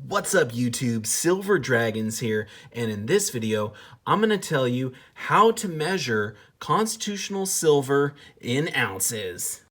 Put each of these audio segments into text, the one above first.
What's up YouTube, Silver Dragons here, and in this video I'm going to tell you how to measure constitutional silver in ounces.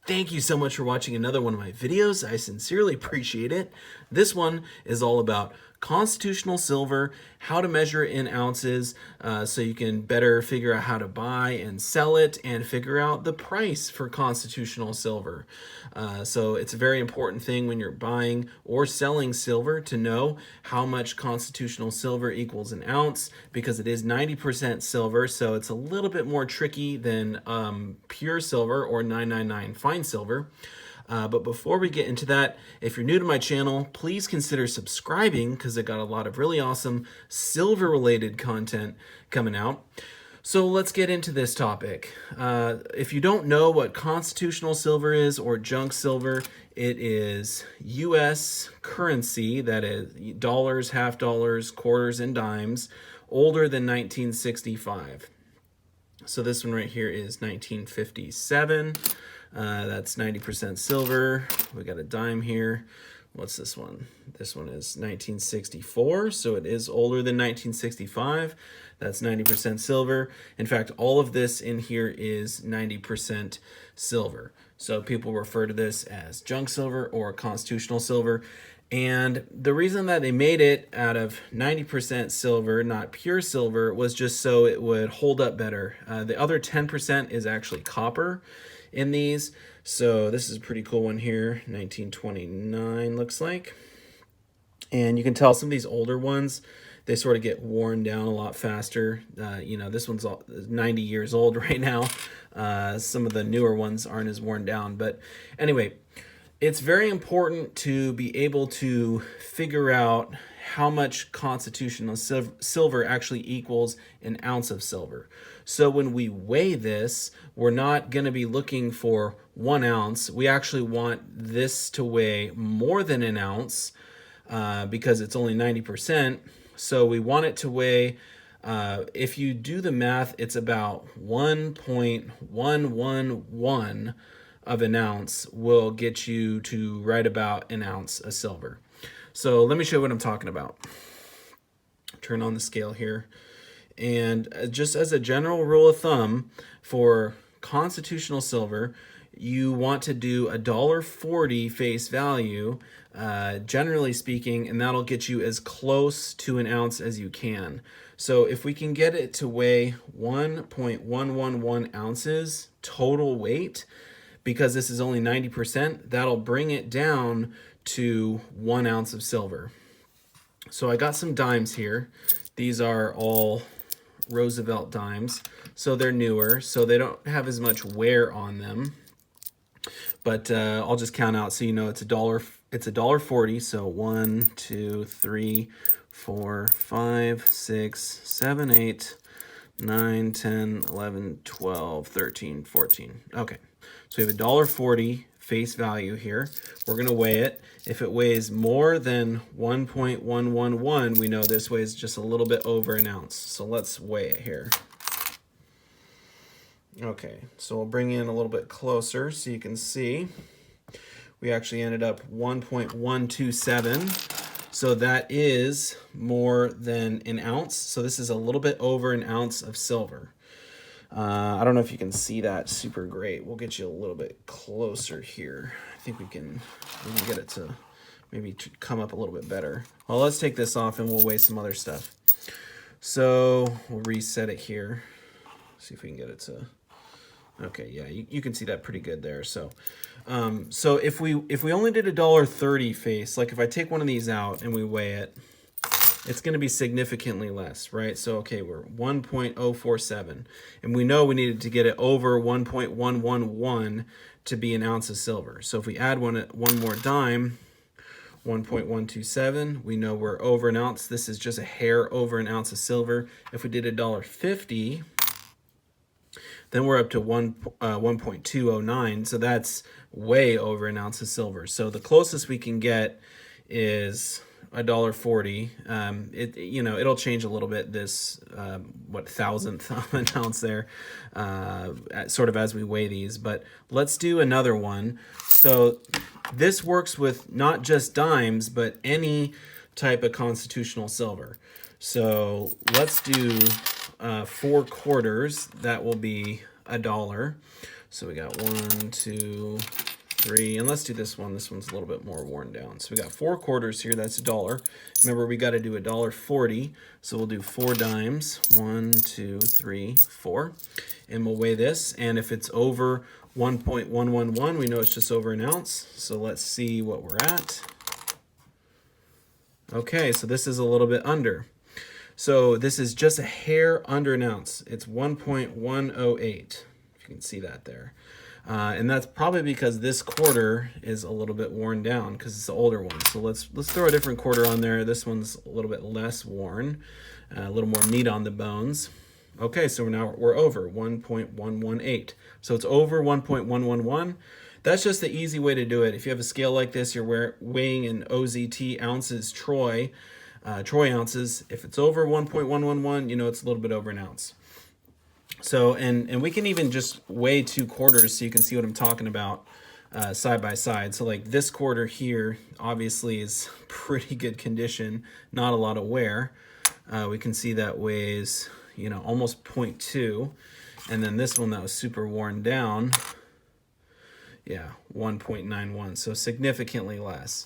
Thank you so much for watching another one of my videos. I sincerely appreciate it. This one is all about constitutional silver, how to measure it in ounces so you can better figure out how to buy and sell it and figure out the price for constitutional silver. So it's a very important thing when you're buying or selling silver to know how much constitutional silver equals an ounce, because it is 90% silver, so it's a little bit more tricky than pure silver or 999 fine silver. But before we get into that, if you're new to my channel, please consider subscribing because I got a lot of really awesome silver-related content coming out. So let's get into this topic. If you don't know what constitutional silver is or junk silver, it is U.S. currency, that is dollars, half dollars, quarters, and dimes, older than 1965. So this one right here is 1957. That's 90% silver. We got a dime here. What's this one? This one is 1964, so it is older than 1965. That's 90% silver. In fact, all of this in here is 90% silver. So people refer to this as junk silver or constitutional silver. And the reason that they made it out of 90% silver, not pure silver, was just so it would hold up better. The other 10% is actually copper in these. So this is a pretty cool one here, 1929 looks like. And you can tell some of these older ones, they sort of get worn down a lot faster. This one's 90 years old right now. Some of the newer ones aren't as worn down. But anyway, it's very important to be able to figure out how much constitutional silver actually equals an ounce of silver. So when we weigh this, we're not going to be looking for 1 ounce. We actually want this to weigh more than an ounce because it's only 90%. So we want it to weigh, if you do the math, it's about 1.111 of an ounce will get you to right about an ounce of silver. So let me show you what I'm talking about. Turn on the scale here. And just as a general rule of thumb, for constitutional silver, you want to do $1.40 face value, generally speaking, and that'll get you as close to an ounce as you can. So if we can get it to weigh 1.111 ounces total weight, because this is only 90%, that'll bring it down to 1 ounce of silver. So I got some dimes here. These are all Roosevelt dimes, so they're newer, so they don't have as much wear on them. But I'll just count out so you know it's $1.40. So 1, 2, 3, 4, 5, 6, 7, 8, 9, 10, 11, 12, 13, 14. Okay, so we have $1.40 face value here. We're going to weigh it. If it weighs more than 1.111, we know this weighs just a little bit over an ounce. So let's weigh it here. Okay, so we'll bring in a little bit closer so you can see. We actually ended up 1.127. So that is more than an ounce. So this is a little bit over an ounce of silver. I don't know if you can see that super great. We'll get you a little bit closer here. I think we can get it to maybe come up a little bit better. Well, let's take this off and we'll weigh some other stuff. So we'll reset it here. See if we can get it to, okay, yeah, you can see that pretty good there. So so if we only did $1.30 face, like if I take one of these out and we weigh it, it's going to be significantly less, right? So, okay, we're 1.047, and we know we needed to get it over 1.111 to be an ounce of silver. So if we add one more dime, 1.127, we know we're over an ounce. This is just a hair over an ounce of silver. If we did $1.50, then we're up to 1.209, so that's way over an ounce of silver. So the closest we can get is $1.40. It'll change a little bit this thousandth of an ounce there, sort of as we weigh these. But let's do another one. So this works with not just dimes, but any type of constitutional silver. So let's do 4 quarters. That will be $1. So we got 1, 2, 3, and let's do this one. This one's a little bit more worn down. So we got 4 quarters here. That's $1. Remember, we got to do $1.40. So we'll do 4 dimes. 1, 2, 3, 4, and we'll weigh this. And if it's over 1.111, we know it's just over an ounce. So let's see what we're at. Okay, so this is a little bit under. So this is just a hair under an ounce. It's 1.108, if you can see that there. And that's probably because this quarter is a little bit worn down because it's the older one. So let's throw a different quarter on there. This one's a little bit less worn, a little more meat on the bones. Okay, so now we're over 1.118. So it's over 1.111. That's just the easy way to do it. If you have a scale like this, you're weighing in OZT ounces, Troy ounces. If it's over 1.111, you know it's a little bit over an ounce. So, and we can even just weigh 2 quarters so you can see what I'm talking about side by side. So like this quarter here obviously is pretty good condition, not a lot of wear. We can see that weighs, almost 0.2. And then this one that was super worn down, 1.91, so significantly less.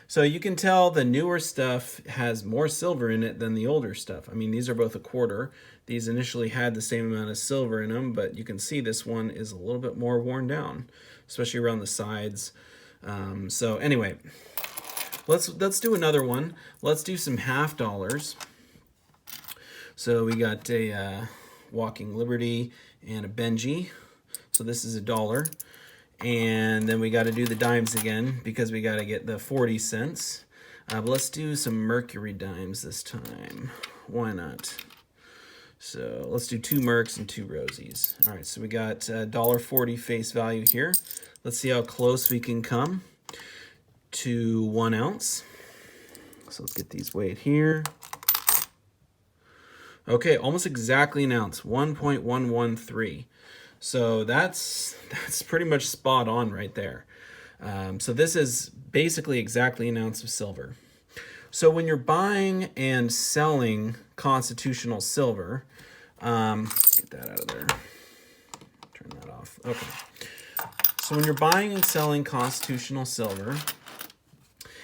So you can tell the newer stuff has more silver in it than the older stuff. I mean, these are both a quarter. These initially had the same amount of silver in them, but you can see this one is a little bit more worn down, especially around the sides. So anyway, let's do another one. Let's do some half dollars. So we got a Walking Liberty and a Benji. So this is $1. And then we got to do the dimes again because we got to get the 40 cents. But let's do some Mercury dimes this time. Why not? So let's do 2 Mercs and 2 Rosies. All right, so we got $1.40 face value here. Let's see how close we can come to 1 ounce. So let's get these weighed here. Okay, almost exactly an ounce, 1.113. So that's pretty much spot on right there. So this is basically exactly an ounce of silver. So when you're buying and selling constitutional silver, get that out of there, turn that off. Okay. So when you're buying and selling constitutional silver,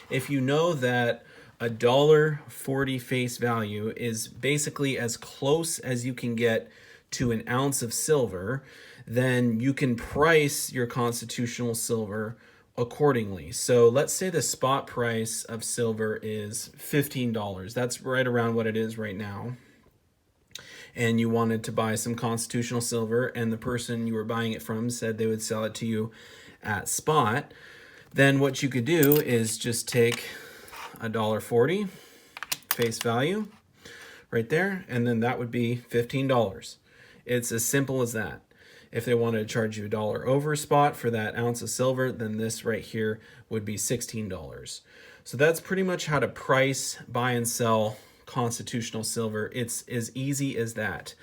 if you know that $1.40 face value is basically as close as you can get to an ounce of silver, then you can price your constitutional silver accordingly. So let's say the spot price of silver is $15. That's right around what it is right now. And you wanted to buy some constitutional silver, and the person you were buying it from said they would sell it to you at spot. Then what you could do is just take $1.40 face value right there, and then that would be $15. It's as simple as that. If they wanted to charge you $1 over spot for that ounce of silver, then this right here would be $16. So that's pretty much how to price, buy, and sell constitutional silver. It's as easy as that.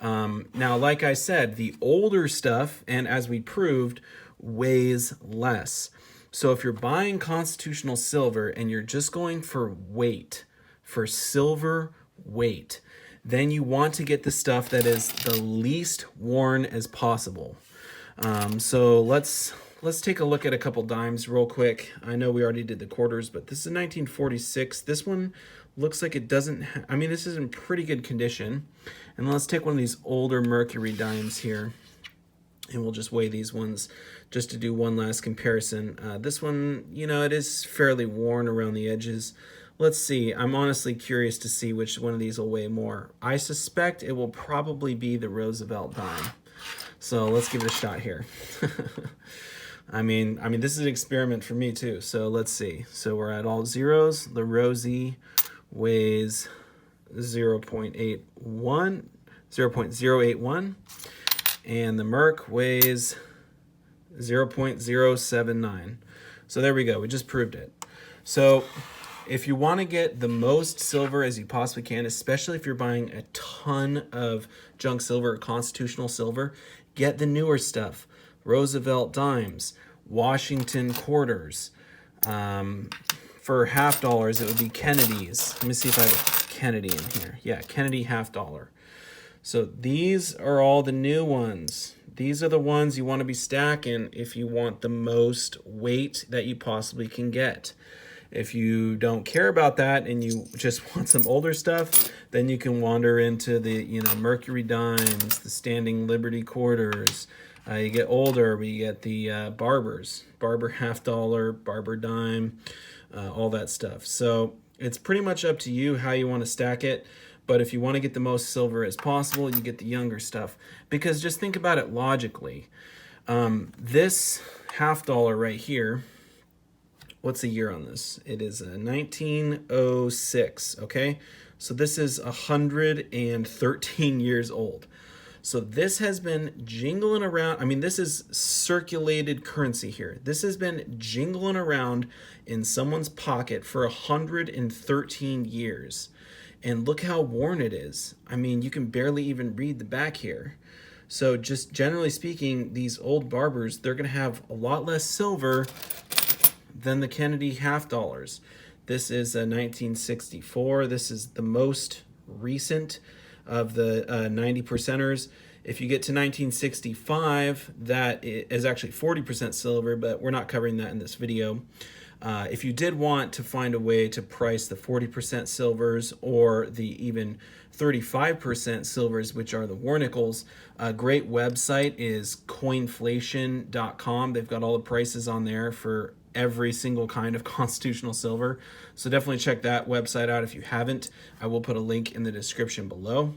Now, like I said, the older stuff, and as we proved, weighs less. So if you're buying constitutional silver and you're just going for weight, for silver weight, then you want to get the stuff that is the least worn as possible. So let's take a look at a couple dimes real quick. I know we already did the quarters, but this is 1946. This one looks like it doesn't, this is in pretty good condition. And let's take one of these older Mercury dimes here, and we'll just weigh these ones just to do one last comparison. This one, it is fairly worn around the edges. Let's see. I'm honestly curious to see which one of these will weigh more. I suspect it will probably be the Roosevelt dime. So let's give it a shot here. This is an experiment for me too. So let's see. So we're at all zeros. The Rosie weighs 0.81, and the Merc weighs 0.079. So there we go. We just proved it. So if you want to get the most silver as you possibly can, especially if you're buying a ton of junk silver or constitutional silver, get the newer stuff. Roosevelt dimes, Washington quarters. For $50, it would be Kennedy's. Let me see if I have a Kennedy in here. Yeah, Kennedy $50. So these are all the new ones. These are the ones you want to be stacking if you want the most weight that you possibly can get. If you don't care about that and you just want some older stuff, then you can wander into the Mercury dimes, the standing Liberty quarters. You get older, we get the Barbers, Barber $50, Barber dime, all that stuff. So it's pretty much up to you how you want to stack it. But if you want to get the most silver as possible, you get the younger stuff. Because just think about it logically. This $50 right here, what's the year on this? It is 1906, okay? So this is 113 years old. So this has been jingling around. I mean, this is circulated currency here. This has been jingling around in someone's pocket for 113 years. And look how worn it is. I mean, you can barely even read the back here. So just generally speaking, these old Barbers, they're going to have a lot less silver than the Kennedy $50. This is 1964. This is the most recent of the 90 percenters. If you get to 1965, that is actually 40% silver, but we're not covering that in this video. If you did want to find a way to price the 40% silvers or the even 35% silvers, which are the Warnickel's, a great website is coinflation.com. They've got all the prices on there for every single kind of constitutional silver. So definitely check that website out if you haven't. I will put a link in the description below.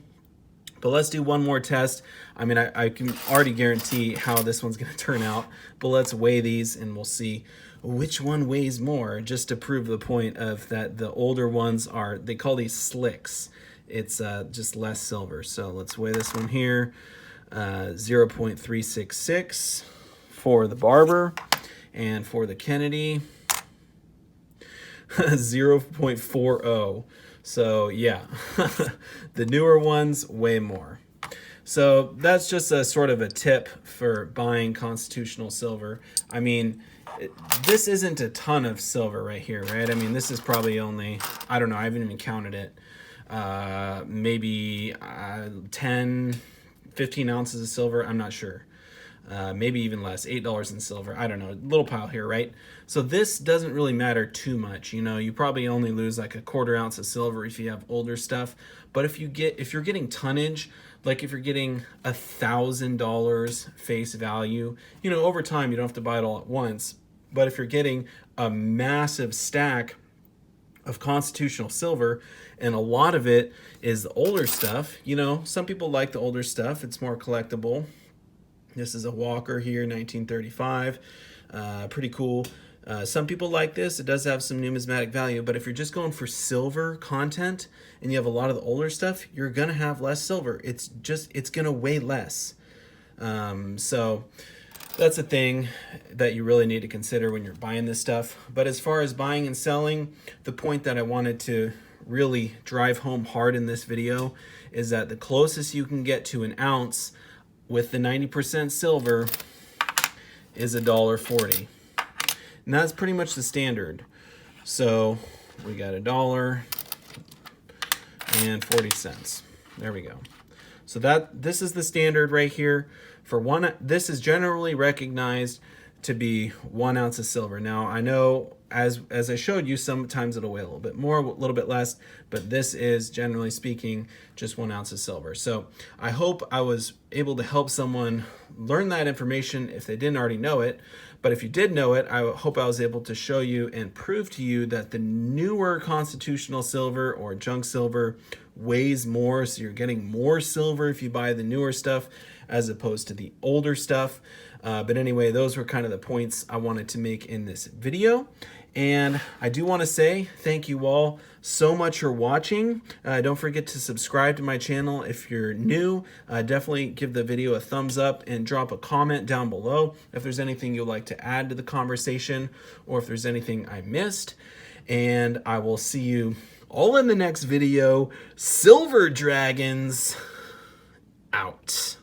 But let's do one more test. I mean, I can already guarantee how this one's going to turn out. But let's weigh these and we'll see which one weighs more, just to prove the point of that the older ones are, they call these slicks. It's just less silver. So let's weigh this one here. 0.366 for the Barber. And for the Kennedy, 0.40. So yeah, the newer ones weigh more. So that's just a sort of a tip for buying constitutional silver. I mean, this isn't a ton of silver right here, right? I mean, this is probably only, I don't know, I haven't even counted it. Maybe 10, 15 ounces of silver, I'm not sure. Maybe even less, $8 in silver. I don't know, a little pile here, right? So this doesn't really matter too much. You probably only lose like a quarter ounce of silver if you have older stuff. But if you're getting tonnage, like if you're getting $1,000 face value, over time you don't have to buy it all at once. But if you're getting a massive stack of constitutional silver, and a lot of it is the older stuff, some people like the older stuff. It's more collectible. This is a Walker here, 1935. Pretty cool. Some people like this. It does have some numismatic value, but if you're just going for silver content and you have a lot of the older stuff, you're going to have less silver. It's going to weigh less. So that's a thing that you really need to consider when you're buying this stuff. But as far as buying and selling, the point that I wanted to really drive home hard in this video is that the closest you can get to an ounce with the 90% silver is $1.40. And that's pretty much the standard. So we got $1.40. There we go. So this is the standard right here. For one, this is generally recognized to be 1 ounce of silver. Now I know as I showed you, sometimes it'll weigh a little bit more, a little bit less, but this is generally speaking just 1 ounce of silver. So I hope I was able to help someone learn that information if they didn't already know it. But if you did know it, I hope I was able to show you and prove to you that the newer constitutional silver or junk silver weighs more. So you're getting more silver if you buy the newer stuff as opposed to the older stuff. But anyway, those were kind of the points I wanted to make in this video. And I do want to say thank you all so much for watching. Don't forget to subscribe to my channel if you're new. Definitely give the video a thumbs up and drop a comment down below if there's anything you'd like to add to the conversation or if there's anything I missed. and I will see you all in the next video. Silver Dragons out.